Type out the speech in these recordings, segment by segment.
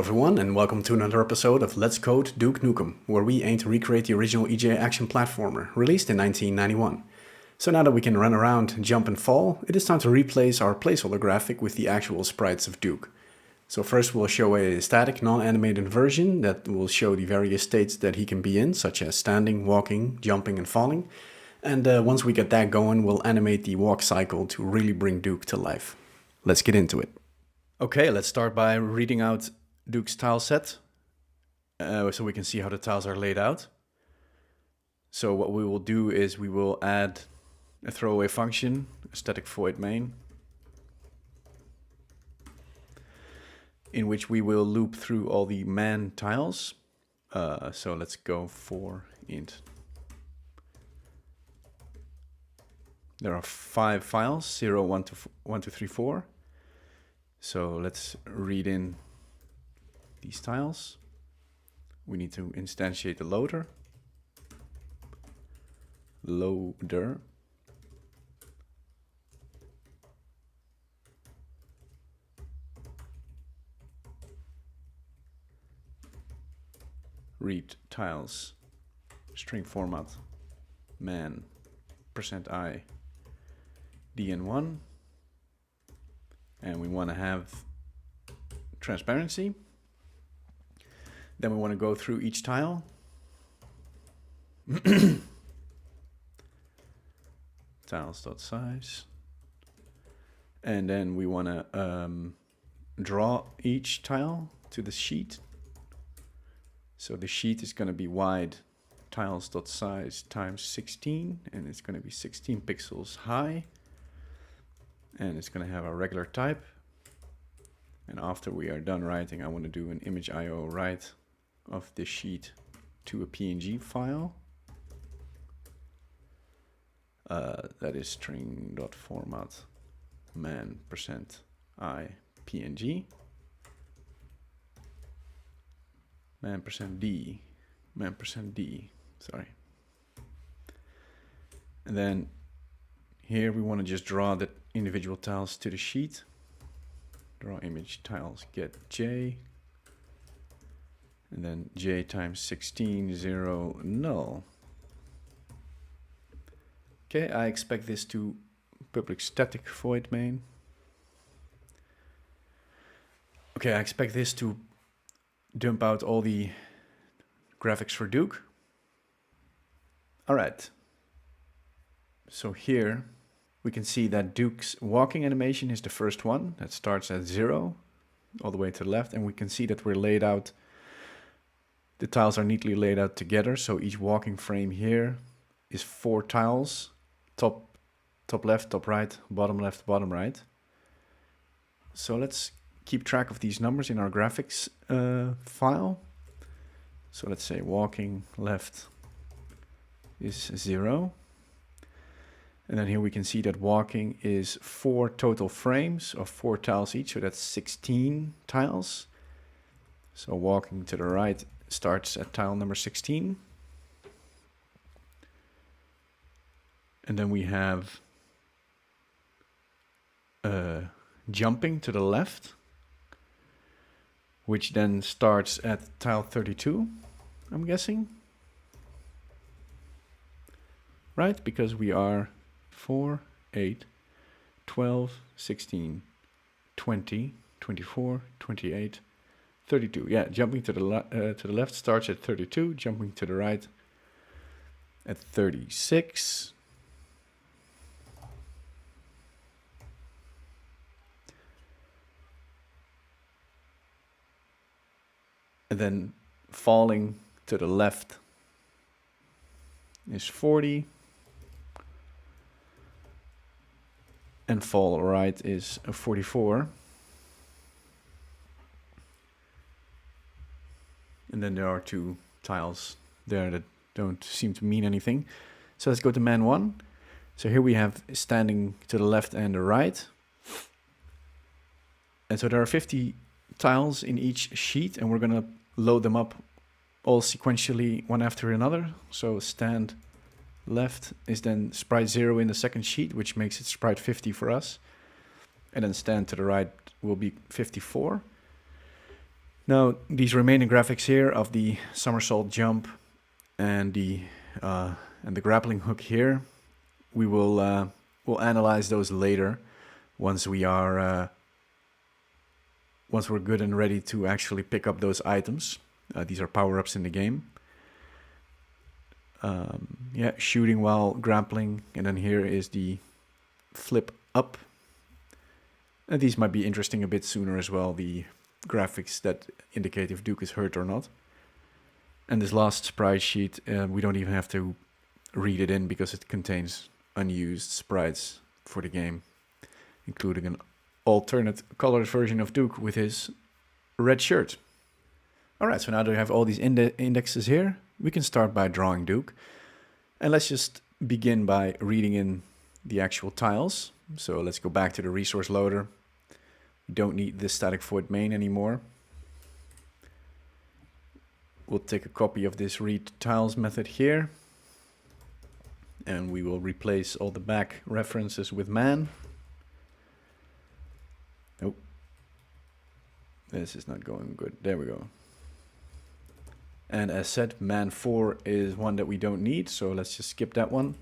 Everyone, and welcome to another episode of Let's Code Duke Nukem, where we aim to recreate the original EJ action platformer, released in 1991. So now that we can run around, jump and fall, it is time to replace our placeholder graphic with the actual sprites of Duke. So first we'll show a static non-animated version that will show the various states that he can be in, such as standing, walking, jumping and falling. And once we get that going, we'll animate the walk cycle to really bring Duke to life. Let's get into it. Okay, let's start by reading out Duke's tile set, so we can see how the tiles are laid out. So what we will do is we will add a throwaway function, a static void main, in which we will loop through all the man tiles. So let's go for int. There are 5 files, 0, 1, 2, 3, 4. So let's read in these tiles. We need to instantiate the loader. Read tiles, string format, man, %i, dn1, and we want to have transparency. Then we want to go through each tile. Tiles.size. And then we want to draw each tile to the sheet. So the sheet is going to be wide tiles.size times 16, and it's going to be 16 pixels high. And it's going to have a regular type. And after we are done writing, I want to do an image IO write of the sheet to a PNG file. That is string.format man %i PNG. man%d, sorry. And then here we want to just draw the individual tiles to the sheet. Draw image tiles get j. And then j times 16, 0, null. Okay, I expect this to public static void main. Okay, I expect this to dump out all the graphics for Duke. All right. So here we can see that Duke's walking animation is the first one. That starts at 0 all the way to the left. And we can see that we're laid out. The tiles are neatly laid out together. So each walking frame here is 4 tiles. Top left, top right, bottom left, bottom right. So let's keep track of these numbers in our graphics file. So let's say walking left is 0. And then here we can see that walking is 4 total frames of 4 tiles each. So that's 16 tiles. So walking to the right starts at tile number 16. And then we have jumping to the left, which then starts at tile 32, I'm guessing. Right? Because we are 4, 8, 12, 16, 20, 24, 28, 32. Yeah, jumping to the left starts at 32, jumping to the right at 36. And then falling to the left is 40. And fall right is 44. And then there are 2 tiles there that don't seem to mean anything. So let's go to man 1. So here we have standing to the left and the right. And so there are 50 tiles in each sheet, and we're going to load them up all sequentially one after another. So stand left is then sprite 0 in the second sheet, which makes it sprite 50 for us. And then stand to the right will be 54. Now, these remaining graphics here of the somersault jump and the grappling hook here, we will we'll analyze those later once we're good and ready to actually pick up those items. These are power-ups in the game. Yeah, shooting while grappling, and then here is the flip up. And these might be interesting a bit sooner as well, the graphics that indicate if Duke is hurt or not. And this last sprite sheet, we don't even have to read it in because it contains unused sprites for the game, including an alternate colored version of Duke with his red shirt. Alright, so now that we have all these indexes here, we can start by drawing Duke. And let's just begin by reading in the actual tiles. So let's go back to the resource loader. We don't need this static void main anymore. We'll take a copy of this read tiles method here. And we will replace all the back references with man. Nope. This is not going good. There we go. And as said, man4 is one that we don't need, so let's just skip that one.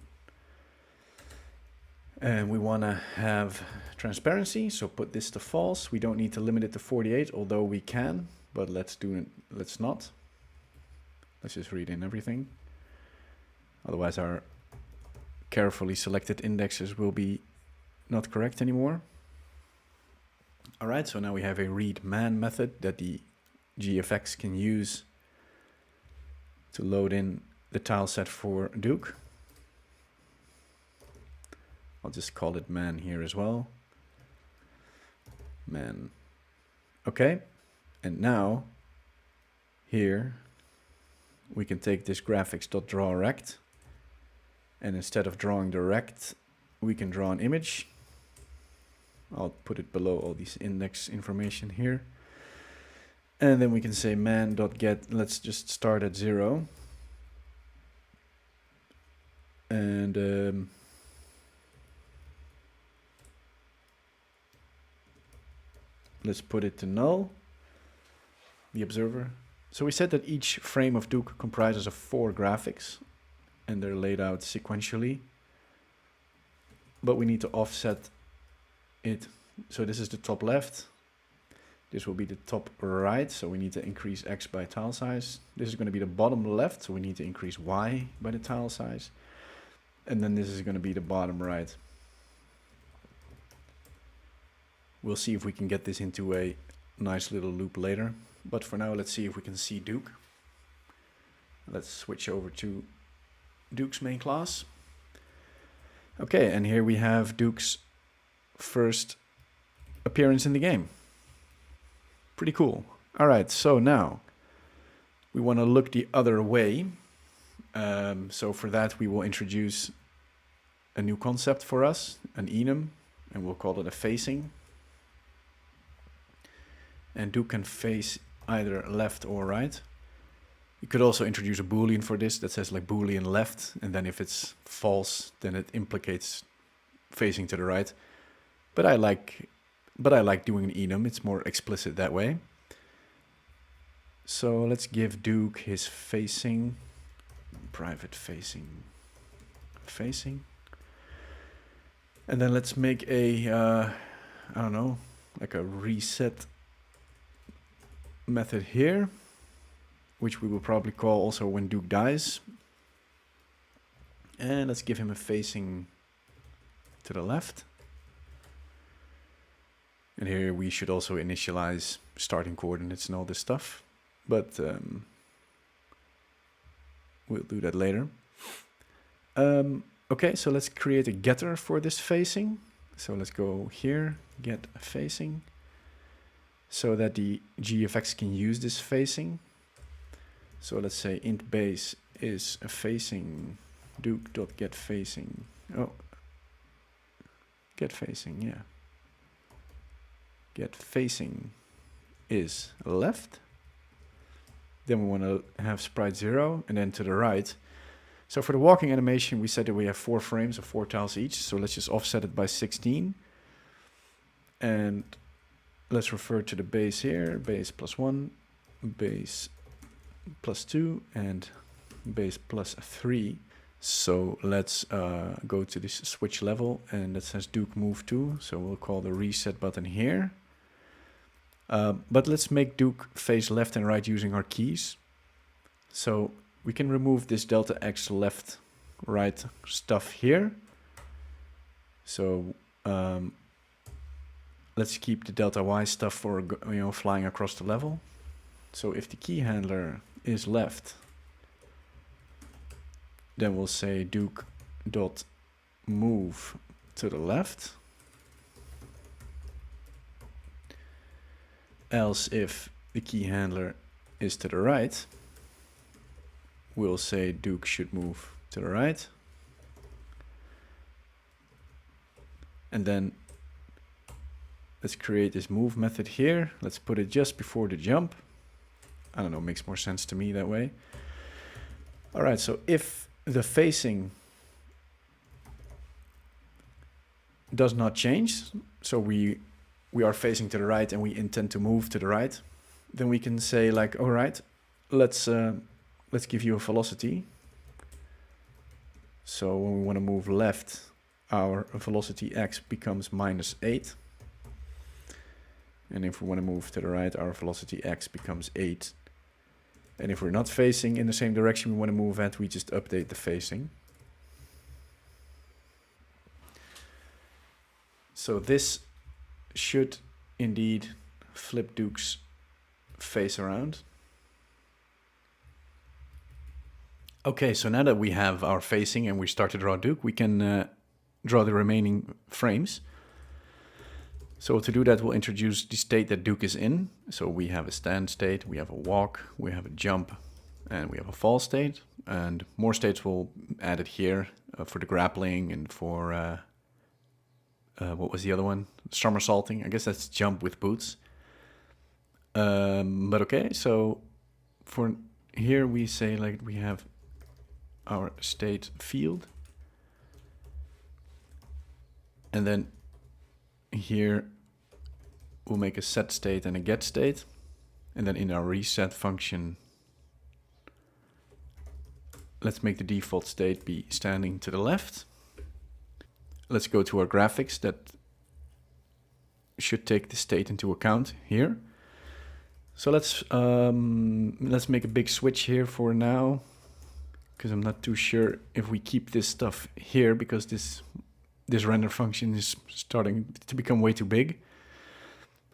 And we want to have transparency, so put this to false. We don't need to limit it to 48, although we can, but let's not. Let's just read in everything. Otherwise our carefully selected indexes will be not correct anymore. Alright, so now we have a read man method that the GFX can use to load in the tile set for Duke. I'll just call it man here as well. Man. Okay. And now here we can take this graphics.drawRect, and instead of drawing the rect, we can draw an image. I'll put it below all these index information here. And then we can say man.get, let's just start at 0. And let's put it to null, the observer. So we said that each frame of Duke comprises of 4 graphics, and they're laid out sequentially. But we need to offset it. So this is the top left. This will be the top right, so we need to increase X by tile size. This is going to be the bottom left, so we need to increase Y by the tile size. And then this is going to be the bottom right. We'll see if we can get this into a nice little loop later. But for now, let's see if we can see Duke. Let's switch over to Duke's main class. Okay, and here we have Duke's first appearance in the game. Pretty cool. All right, so now we want to look the other way. So for that, we will introduce a new concept for us, an enum, and we'll call it a facing. And Duke can face either left or right. You could also introduce a boolean for this that says like boolean left, and then if it's false, then it implicates facing to the right. But I like doing an enum. It's more explicit that way. So let's give Duke his facing, private facing. And then let's make a, I don't know, like a reset method here, which we will probably call also when Duke dies. And let's give him a facing to the left. And here we should also initialize starting coordinates and all this stuff. But we'll do that later. Okay, so let's create a getter for this facing. So let's go here, get a facing, so that the GFX can use this facing. So let's say int base is a facing, Duke.getFacing. Oh, get facing, yeah. Get facing is left. Then we want to have sprite 0, and then to the right. So for the walking animation, we said that we have 4 frames of 4 tiles each. So let's just offset it by 16. And let's refer to the base here, base +1. base +2 and base +3. So let's go to this switch level, and that says Duke move to. So we'll call the reset button here. But let's make Duke face left and right using our keys. So we can remove this delta X left right stuff here. So let's keep the delta Y stuff for flying across the level. So if the key handler is left, then we'll say Duke dot move to the left. Else if the key handler is to the right, we'll say Duke should move to the right. And then let's create this move method here. Let's put it just before the jump. I don't know, makes more sense to me that way. All right, so if the facing does not change, so we are facing to the right and we intend to move to the right, then we can say like, all right, let's give you a velocity. So when we want to move left, our velocity x becomes -8. And if we want to move to the right, our velocity x becomes 8. And if we're not facing in the same direction we want to move at, we just update the facing. So this should indeed flip Duke's face around. Okay, so now that we have our facing and we start to draw Duke, we can draw the remaining frames. So to do that, we'll introduce the state that Duke is in. So we have a stand state, we have a walk, we have a jump, and we have a fall state. And more states will add it here for the grappling and for, what was the other one? Somersaulting. I guess that's jump with boots. But okay, so for here we say like we have our state field. And then here we'll make a set state and a get state. And then in our reset function, let's make the default state be standing to the left. Let's go to our graphics that should take the state into account here. So let's make a big switch here for now, because I'm not too sure if we keep this stuff here, because this render function is starting to become way too big.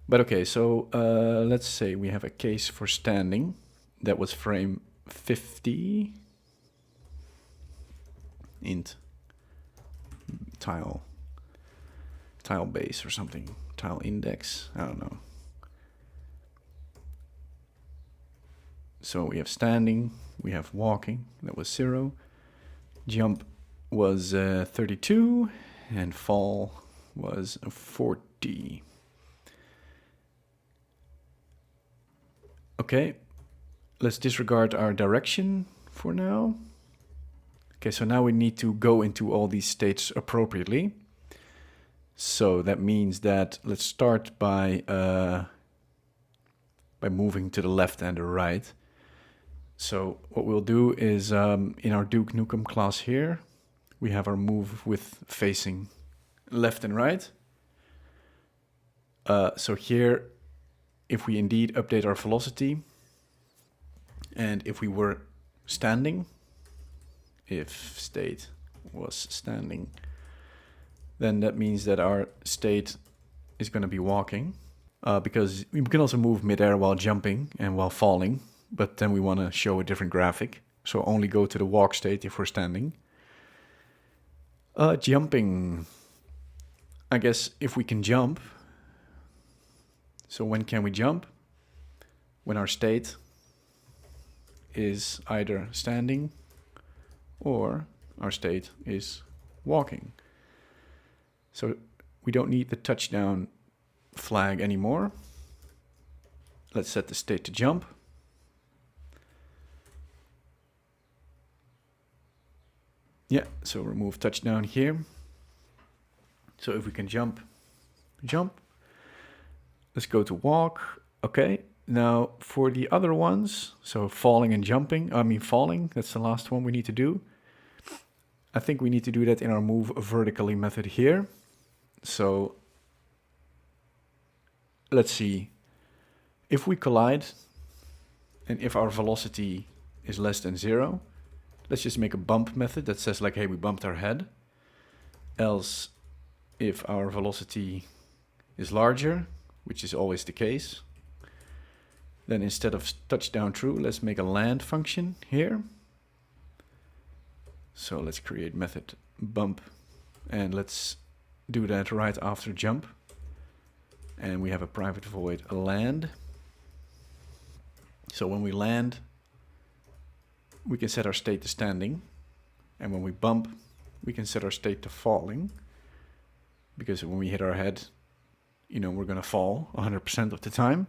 But okay, so let's say we have a case for standing. That was frame 50. Int tile base or something. Tile index, I don't know. So we have standing, we have walking, that was 0. Jump was 32, and fall was 40. Okay, let's disregard our direction for now. Okay, so now we need to go into all these states appropriately. So that means that let's start by moving to the left and the right. So what we'll do is in our Duke Nukem class here, we have our move with facing left and right. So here, if we indeed update our velocity, and if we were standing, if state was standing, then that means that our state is going to be walking, because we can also move midair while jumping and while falling, but then we want to show a different graphic. So only go to the walk state if we're standing. Jumping, I guess if we can jump. So when can we jump? When our state is either standing or our state is walking. So we don't need the touchdown flag anymore. Let's set the state to jump. Yeah, so remove touchdown here. So if we can jump. Let's go to walk. Okay, Now for the other ones, so falling and jumping, falling, that's the last one we need to do. I think we need to do that in our move vertically method here. So let's see, if we collide and if our velocity is less than 0, let's just make a bump method that says like, hey, we bumped our head. Else, if our velocity is larger, which is always the case, then instead of touchdown true, let's make a land function here. So let's create method bump, and let's do that right after jump. And we have a private void land. So when we land, we can set our state to standing. And when we bump, we can set our state to falling. Because when we hit our head, you know, we're going to fall 100% of the time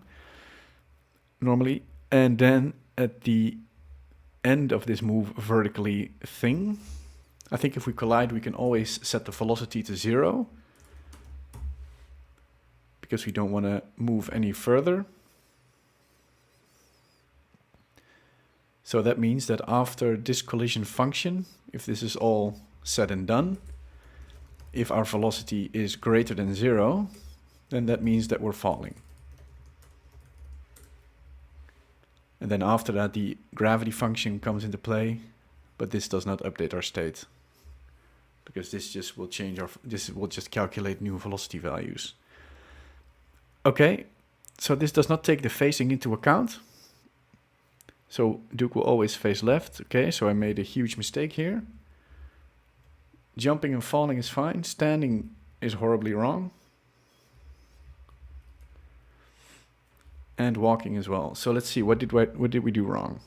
normally. And then at the end of this move vertically thing, I think if we collide, we can always set the velocity to 0 because we don't want to move any further. So that means that after this collision function, if this is all said and done, if our velocity is greater than 0, then that means that we're falling. And then after that, the gravity function comes into play, but this does not update our state because this just will change this will just calculate new velocity values. Okay, so this does not take the facing into account. So Duke will always face left. Okay, so I made a huge mistake here. Jumping and falling is fine. Standing is horribly wrong. And walking as well. So let's see, what did we do wrong?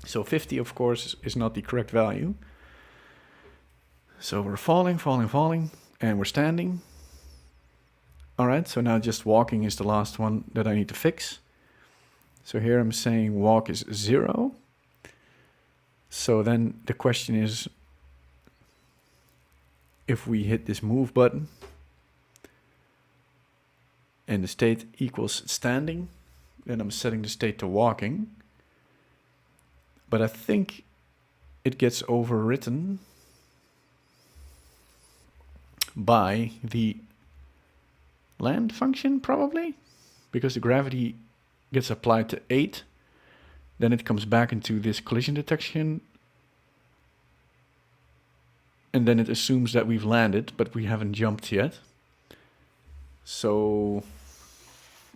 So 50, of course, is not the correct value. So we're falling, and we're standing. All right, so now just walking is the last one that I need to fix. So here I'm saying walk is 0. So then the question is, if we hit this move button and the state equals standing, then I'm setting the state to walking. But I think it gets overwritten by the land function probably, because the gravity gets applied to 8. Then it comes back into this collision detection. And then it assumes that we've landed, but we haven't jumped yet. So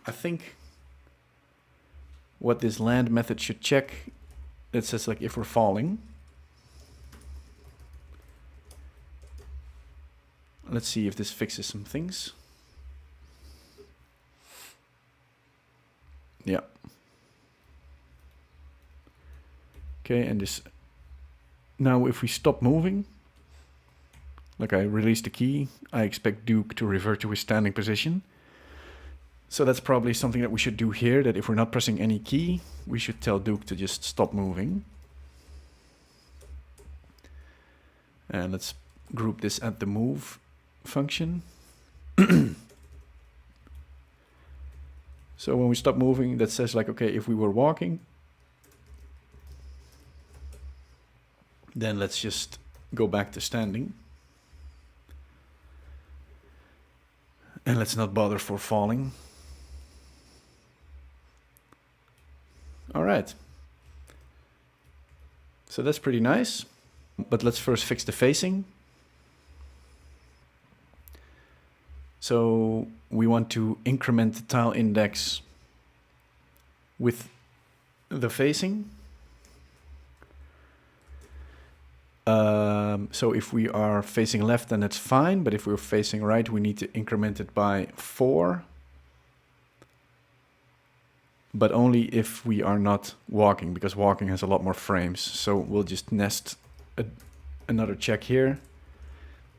I think what this land method should check, it says like if we're falling. Let's see if this fixes some things. Yeah. Okay, and this, now if we stop moving, like I release the key, I expect Duke to revert to his standing position. So that's probably something that we should do here, that if we're not pressing any key, we should tell Duke to just stop moving. And let's group this at the move function. So when we stop moving, that says like, okay, if we were walking, then let's just go back to standing. And let's not bother for falling. All right. So that's pretty nice. But let's first fix the facing. So we want to increment the tile index with the facing. So if we are facing left, then that's fine. But if we're facing right, we need to increment it by 4. But only if we are not walking, because walking has a lot more frames. So we'll just nest another check here.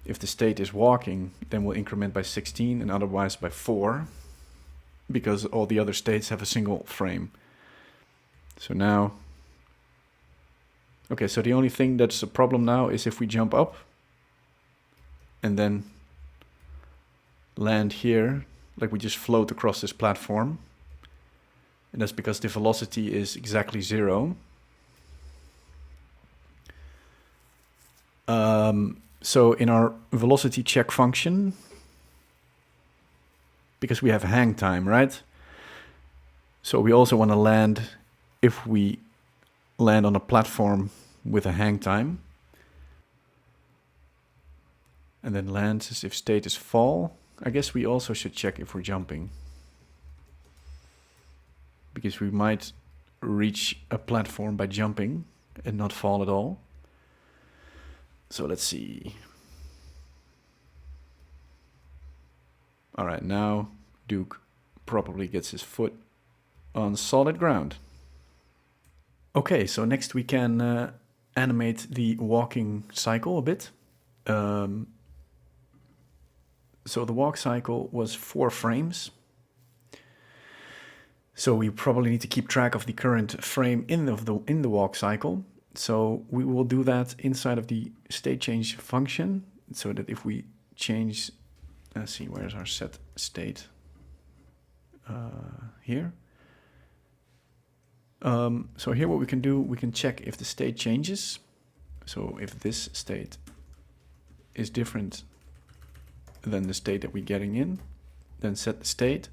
If the state is walking, then we'll increment by 16 and otherwise by 4, because all the other states have a single frame. So now, okay, so the only thing that's a problem now is if we jump up and then land here, like we just float across this platform, And that's because the velocity is exactly 0. So in our velocity check function, because we have hang time, right? So we also want to land, if we land on a platform with a hang time. And then lands as if state is fall. I guess we also should check if we're jumping, because we might reach a platform by jumping and not fall at all. So let's see. All right, now Duke probably gets his foot on solid ground. Okay, so next we can animate the walking cycle a bit. So the walk cycle was 4 frames. So we probably need to keep track of the current frame in the walk cycle. So we will do that inside of the state change function, so that if we change, let's see, where's our set state? Here. So here what we can do, we can check if the state changes. So if this state is different than the state that we're getting in, then set the state.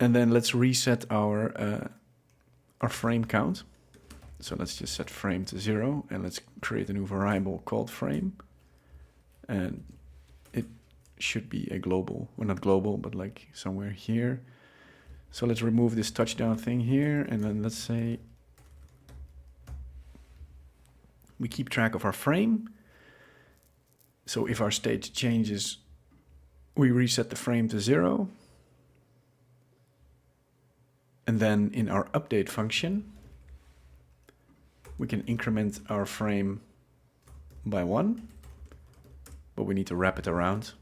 And then let's reset our frame count. So let's just set frame to 0, and let's create a new variable called frame. And it should be a global, well, not global, but like somewhere here. So let's remove this touchdown thing here, and then let's say we keep track of our frame. So if our state changes, we reset the frame to 0. And then in our update function, we can increment our frame by 1, but we need to wrap it around.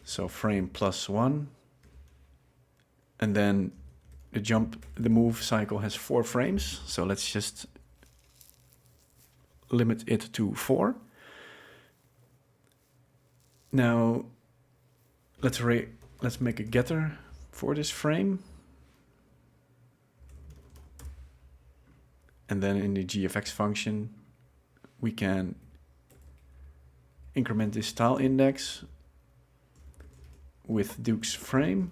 So frame plus 1. And then the move cycle has 4 frames. So let's just limit it to 4. Now let's make a getter for this frame. And then in the GFX function, we can increment this tile index with Duke's frame.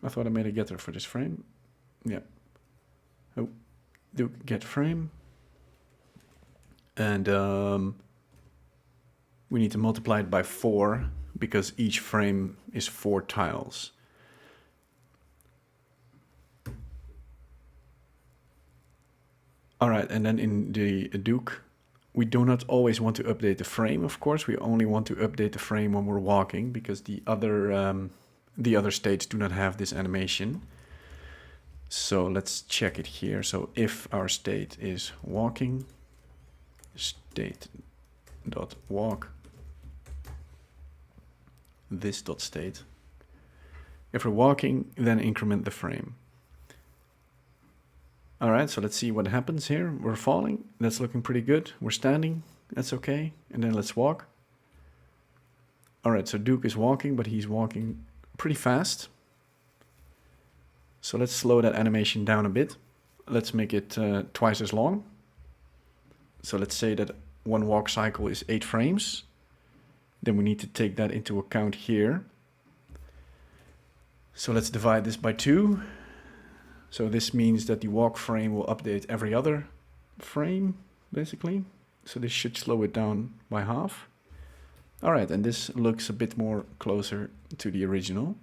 I thought I made a getter for this frame. Yeah. Oh, Duke get frame. And we need to multiply it by 4 because each frame is 4 tiles. All right, and then in the Duke, we do not always want to update the frame, of course. We only want to update the frame when we're walking, because the other states do not have this animation. So let's check it here. So if our state is walking, state.walk, this.state. If we're walking, then increment the frame. All right, so let's see what happens here. We're falling. That's looking pretty good. We're standing. That's okay. And then let's walk. All right, so Duke is walking, but he's walking pretty fast. So let's slow that animation down a bit. Let's make it twice as long. So let's say that one walk cycle is 8 frames. Then we need to take that into account here. So let's divide this by 2. So this means that the walk frame will update every other frame, basically. So this should slow it down by half. All right, and this looks a bit more closer to the original.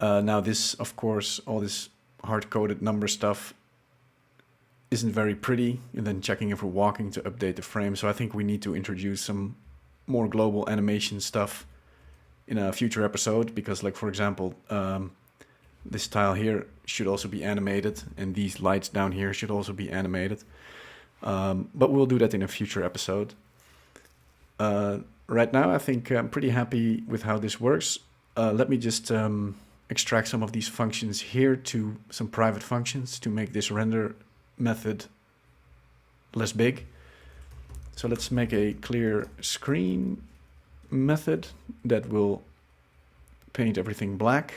Now this, of course, all this hard-coded number stuff isn't very pretty. And then checking if we're walking to update the frame. So I think we need to introduce some more global animation stuff in a future episode. Because, like, for example, this tile here should also be animated, and these lights down here should also be animated. But we'll do that in a future episode. Right now, I think I'm pretty happy with how this works. Let me just extract some of these functions here to some private functions to make this render method less big. So let's make a clear screen method that will paint everything black.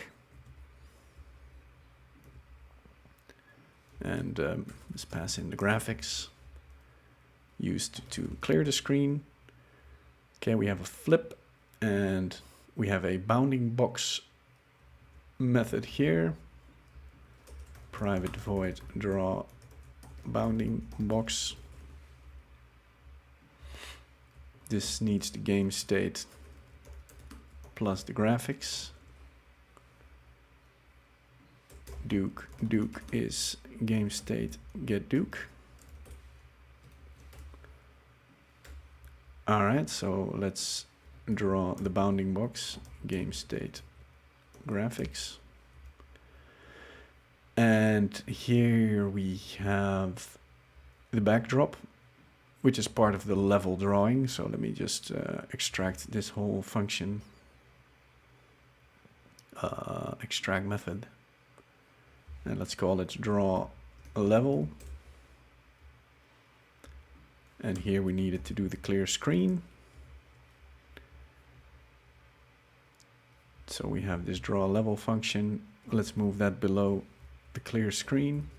And let's pass in the graphics used to clear the screen. Okay, we have a flip and we have a bounding box method here. Private void draw bounding box. This needs the game state plus the graphics. Duke is game state get Duke. All right, so let's draw the bounding box, game state graphics. And here we have the backdrop, which is part of the level drawing. So let me just extract this whole function, extract method. And let's call it draw a level. And here we needed to do the clear screen. So we have this draw level function. Let's move that below the clear screen.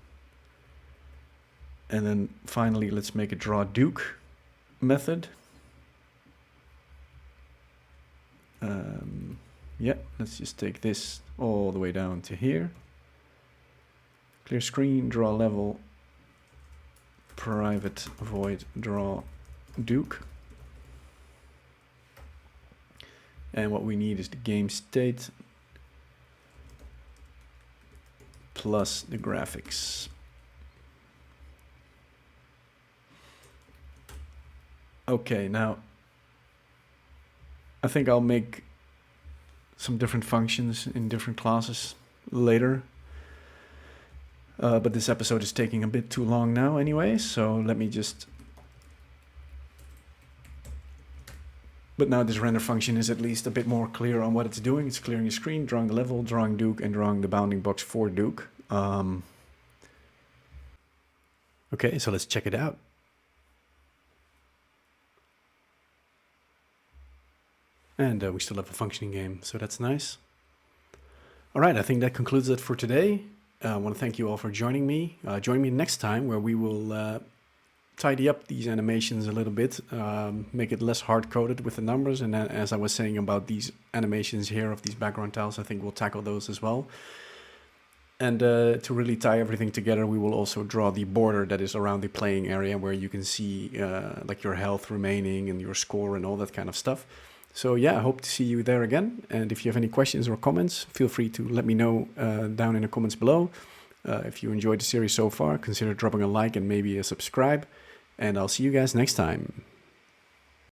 And then finally, let's make a draw Duke method. Yeah, let's just take this all the way down to here. Clear screen, draw level, private void draw Duke. And what we need is the game state plus the graphics. Okay, now I think I'll make some different functions in different classes later. But this episode is taking a bit too long now anyway, so let me just... But now this render function is at least a bit more clear on what it's doing. It's clearing the screen, drawing the level, drawing Duke, and drawing the bounding box for Duke. Okay, so let's check it out. And we still have a functioning game, so that's nice. All right, I think that concludes it for today. I want to thank you all for joining me. Join me next time where we will tidy up these animations a little bit, make it less hard-coded with the numbers. And then, as I was saying about these animations here of these background tiles, I think we'll tackle those as well. And to really tie everything together, we will also draw the border that is around the playing area where you can see like your health remaining and your score and all that kind of stuff. So yeah, I hope to see you there again. And if you have any questions or comments, feel free to let me know down in the comments below. If you enjoyed the series so far, consider dropping a like and maybe a subscribe. And I'll see you guys next time.